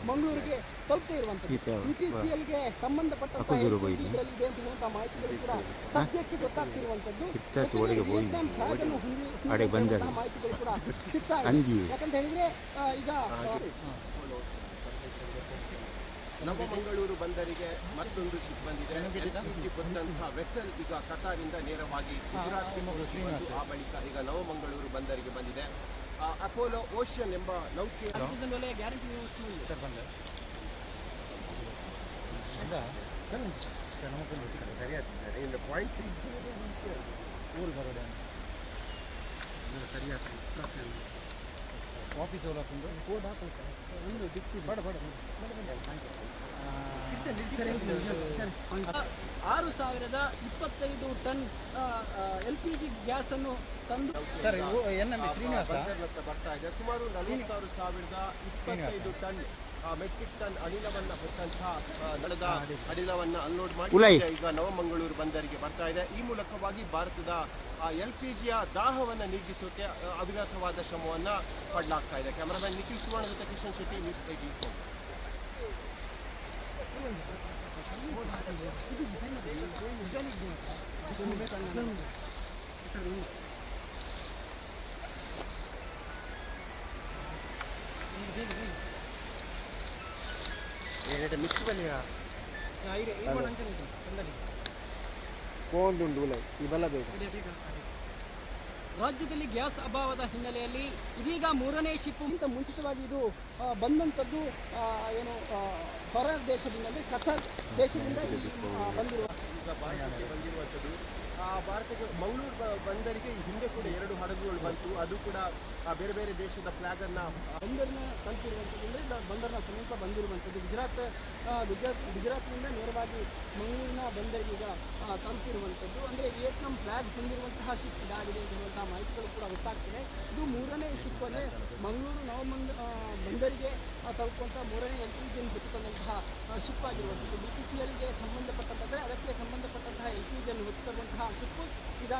ಮಂಗಳೂರಿಗೆ ತಲುಪ್ತಾ ಇರುವಂಥದ್ದು. UPCLಗೆ ಸಂಬಂಧಪಟ್ಟಂತ LPG ಇದರಲ್ಲಿ ಇದೆ ಅಂತ ಹೇಳುವಂತಹ ಮಾಹಿತಿಗಳು ಕೂಡ ಸದ್ಯಕ್ಕೆ ಗೊತ್ತಾಗ್ತಿರುವಂಥದ್ದು. ವಿಯೆಟ್ನಾಂ ಫ್ಲಾಗ್ ಅನ್ನು ಹೊಂದಿರುವಂತಹ ಮಾಹಿತಿಗಳು ಕೂಡ ಸಿಗ್ತಾ ಇದೆ. ಯಾಕಂತ ಹೇಳಿದ್ರೆ ಈಗ ನವಮಂಗಳೂರು ಬಂದರಿಗೆ ಮತ್ತೊಂದು ಶಿಪ್ ಬಂದಿದೆ. LPG ಬಂದಂತಹ ವೆಸಲ್ ಈಗ ಕತಾರಿಂದ ನೇರವಾಗಿ ಗುಜರಾತ್ಗೆ ಆ ಬಳಿಕ ಈಗ ನವಮಂಗಳೂರು ಬಂದರಿಗೆ ಬಂದಿದೆ. ಅಪೋಲೋ ಓಷನ್ ಎಂಬ ನೌಕೆ ಗ್ಯಾರಂಟಿ ಆಫೀಸ್ ಹೋಗ್ಕೊಂಡು ಕೋಡ್ ಹಾಕುತ್ತೆ ಒಂದು ದಿಕ್ಕಿ ಬಡ 6,025 ಟನ್ LPG ಗ್ಯಾಸ್ ಅನ್ನು ತಂದು ಬರ್ತಾ ಇದೆ. ಸುಮಾರು 46,025 ಟನ್ ಮೆಟ್ರಿಕ್ ಟನ್ ಅನಿಲವನ್ನು ಹೊತ್ತಂತಹ ನಡೆದ ಅನಿಲವನ್ನು ಅನ್ಲೋಡ್ ಮಾಡಿ ಈಗ ನವಮಂಗಳೂರು ಬಂದರಿಗೆ ಬರ್ತಾ ಇದೆ. ಈ ಮೂಲಕವಾಗಿ ಭಾರತದ LPGಯ ದಾಹವನ್ನು ನೀಗಿಸೋಕೆ ಅವಿರತವಾದ ಶ್ರಮವನ್ನು ಪಡಲಾಗ್ತಾ ಇದೆ. ಕ್ಯಾಮರಾಮನ್ ನಿಖಿಲ್ ಸುವರ್ಣ ಜೊತೆ ಕಿಶನ್ ಶೆಟ್ಟಿ, ನ್ಯೂಸ್ 18. ಮಿಕ್ಸ್ ಬಲಿಯಾ ರಾಜ್ಯದಲ್ಲಿ ಗ್ಯಾಸ್ ಅಭಾವದ ಹಿನ್ನೆಲೆಯಲ್ಲಿ ಇದೀಗ 3ನೇ ಶಿಪ್ ಇಂತ ಮುಂಚಿತವಾಗಿ ಇದು ಬಂದಂಥದ್ದು ಏನು ಹೊರ ದೇಶದಿಂದ ಅಂದರೆ ಕತಾರ್ ದೇಶದಿಂದ ಬಂದಿರುವ ಬಂದಿರುವಂಥದ್ದು. ಭಾರತಕ್ಕೆ ಮಂಗಳೂರು ಬಂದರಿಗೆ ಹಿಂದೆ ಕೂಡ 2 ಹಡಗುಗಳು ಬಂತು. ಅದು ಕೂಡ ಬೇರೆ ಬೇರೆ ದೇಶದ ಫ್ಲಾಗನ್ನು ಬಂದರಿನ ತಲುಪಿರುವಂಥದ್ದು. ಅಂದರೆ ಬಂದರಿನ ಸಮೀಪ ಬಂದಿರುವಂಥದ್ದು. ಗುಜರಾತ್ನಿಂದ ನೇರವಾಗಿ ಮಂಗಳೂರಿನ ಬಂದರಿಗೆ ಈಗ ತಲುಪಿರುವಂಥದ್ದು. ಅಂದರೆ ವಿಯೆಟ್ನಾಂ ಫ್ಲಾಗ್ ಹೊಂದಿರುವಂತಹ ಶಿಪ್ ಇದಾಗಿದೆ ಅಂತ ಹೇಳುವಂತಹ ಮಾಹಿತಿಗಳು ಕೂಡ ಗೊತ್ತಾಗ್ತಿದೆ. ಇದು 3ನೇ ಶಿಪ್ ಅಂದರೆ ಮಂಗಳೂರು ಬಂದರಿಗೆ ತಲುಪುವಂಥ 3ನೇ LPGಯನ್ನು ಹೊತ್ತುಕೊಂಡಂತಹ ಶಿಪ್ ಆಗಿರುವಂಥದ್ದು. BPCLಗೆ ಸಂಬಂಧಪಟ್ಟಂತೆ ಅದಕ್ಕೆ ಸಂಬಂಧಪಟ್ಟಂತಹ LPGಯನ್ನು ಹೊತ್ತುಕೊಂಡಂತಹ ಶಿಪ್ ಇದಾಗಿದೆ.